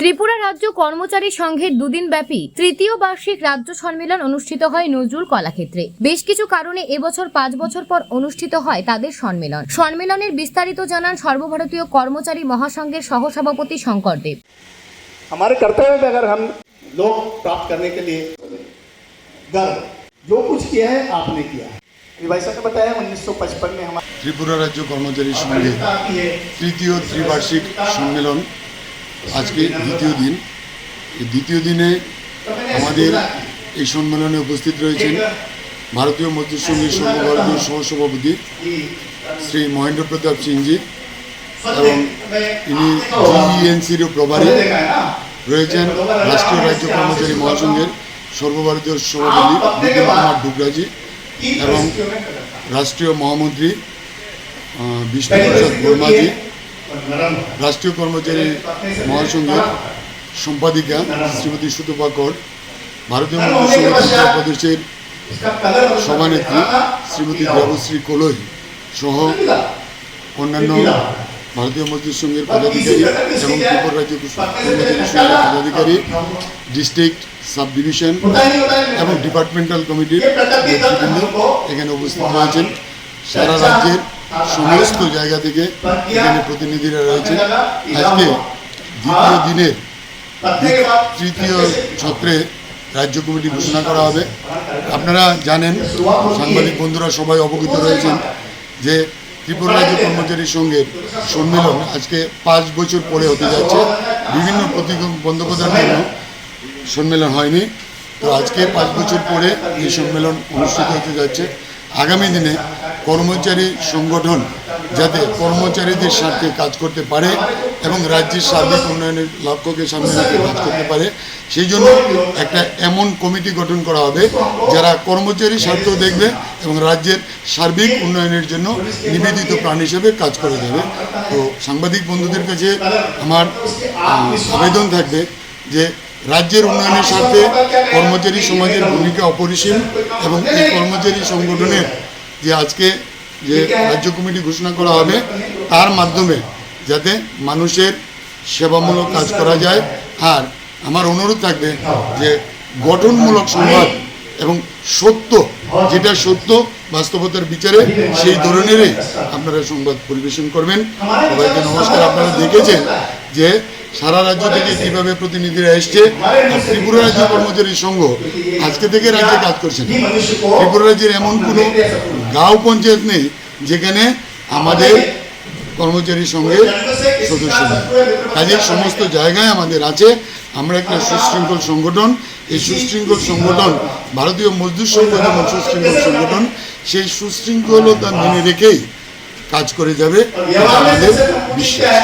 ত্রিপুরা রাজ্য কর্মচারী সংঘের দুদিনব্যাপী তৃতীয় বার্ষিক রাজ্য সম্মেলন অনুষ্ঠিত হয় নজরুল কলাক্ষেত্রে। বেশ কিছু কারণে এবছর 5 বছর পর অনুষ্ঠিত হয় তাদের সম্মেলন। সম্মেলনের বিস্তারিত জানান সর্বভারতীয় কর্মচারী মহাসংঘের সহসভাপতি শঙ্কর দেব। हमारे कर्तव्य में अगर हम लोग प्राप्त करने के लिए गर्व जो कुछ किया है आपने किया है। भाई साहब ने बताया 1955 में हमारे त्रिपुरा राज्य कर्मचारी संघे तृतीय त्रिवार्षिक सम्मेलन आज के द्वितीय दिने हमारे सम्मेलने उपस्थित रही भारतीय मजदूर संघेर सर्वभारतीय सहसभापति श्री महेंद्र प्रताप सिंह जी एवं इनी जीईएनसीर प्रभारी रही राष्ट्रीय राज्य कर्मचारी महासंघेर सर्वभारतीय सभापति विपिन कुमार डुगरा जी एवं राष्ट्रीय महामंत्री विष्णु प्रसाद वर्मा जी, राष्ट्रीय कर्मचारी महासंघेर सम्पादिका श्रीमती सुतपा कौर, भारतीय मजदूर संघ प्रदेशेर सभानेत्री श्रीमती देवश्री कोलोई सह अन्यान्य भारतीय मजदूर संघेर पदाधिकारी एवं त्रिपुरा राज्य कर्मचारी संघेर पदाधिकारी डिस्ट्रिक्ट सब डिविशन एवं डिपार्टमेंटल कमिटिर नेतृबृंद एखाने उपस्थित रयेछेन। सारा राज्येर समस्त जायगा थेके एखाने प्रतिनिधिरा रयेछेन। आजके द्वितीय दिनेर तृतीय सत्रे राज्य कमिटी घोषणा करा होबे। आपनारा जानेन, साংবাদিক बंधुरा सबाई अवगत रयेछेन जे त्रिपुरा राज्य कर्मचारी संघेर सम्मेलन आज के 5 बछर परे होते जाच्छे। विभिन्न प्रतिबंधकतार जन्य सम्मेलन हयनि, तो आज के 5 बछर परे ये सम्मेलन अनुष्ठित होते जाच्छे। आगामी दिने कर्मचारी संगठन जाते कर्मचारीदेर स्वार्थे काज करते पारे एवं राज्येर सार्बिक उन्नयनेर लक्ष्यके सामने रेखे काज करते पारे सेई जोन्नो एकटा एमन कमिटी गठन करा होबे जारा कर्मचारी स्वार्थ देखबे एवं राज्येर सार्बिक उन्नयनेर जोन्नो निवेदित प्राण हिसेबे काज करे जाबे। तो साংবাদিক बंधुदेर काछे आमार आवेदन थाकबे जे राज्येर उन्नयनेर स्वार्थे कर्मचारी समाजेर भूमिका अपरिसीम एवं এই कर्मचारी संगठनेर जे आजके जे राज्य कमिटी घोषणा करा होबे तार माध्यमे जाते मानुषेर सेवामूलक काज करा जाए। और आमार अनुरोध थाकबे जे गठनमूलक संवाद एवं सत्य जेटा सत्य बास्तबतार विचारे सेई धरनेरই आपनारा संबाद परिवेशन करबेन। सबाइके नमस्कार। आपनारा देखेছেন যে सारा राज्य থেকে কিভাবে প্রতিনিধিরা এসেছে। আর ত্রিপুরা রাজ্য কর্মচারী সংঘ আজকে থেকে রাজ্যে কাজ করছে না। ত্রিপুরা রাজ্যের এমন কোনো গাঁও পঞ্চায়েত নেই যেখানে আমাদের কর্মচারী সংঘের সদস্য নেই। কাজেই সমস্ত জায়গায় আমাদের আছে। আমরা একটা সুশৃঙ্খল সংগঠন। এই সুশৃঙ্খল সংগঠন ভারতীয় মজদুর সংঘ যেমন সুশৃঙ্খল সংগঠন, সেই সুশৃঙ্খলতা মেনে রেখেই কাজ করে যাবে, আমাদের বিশ্বাস।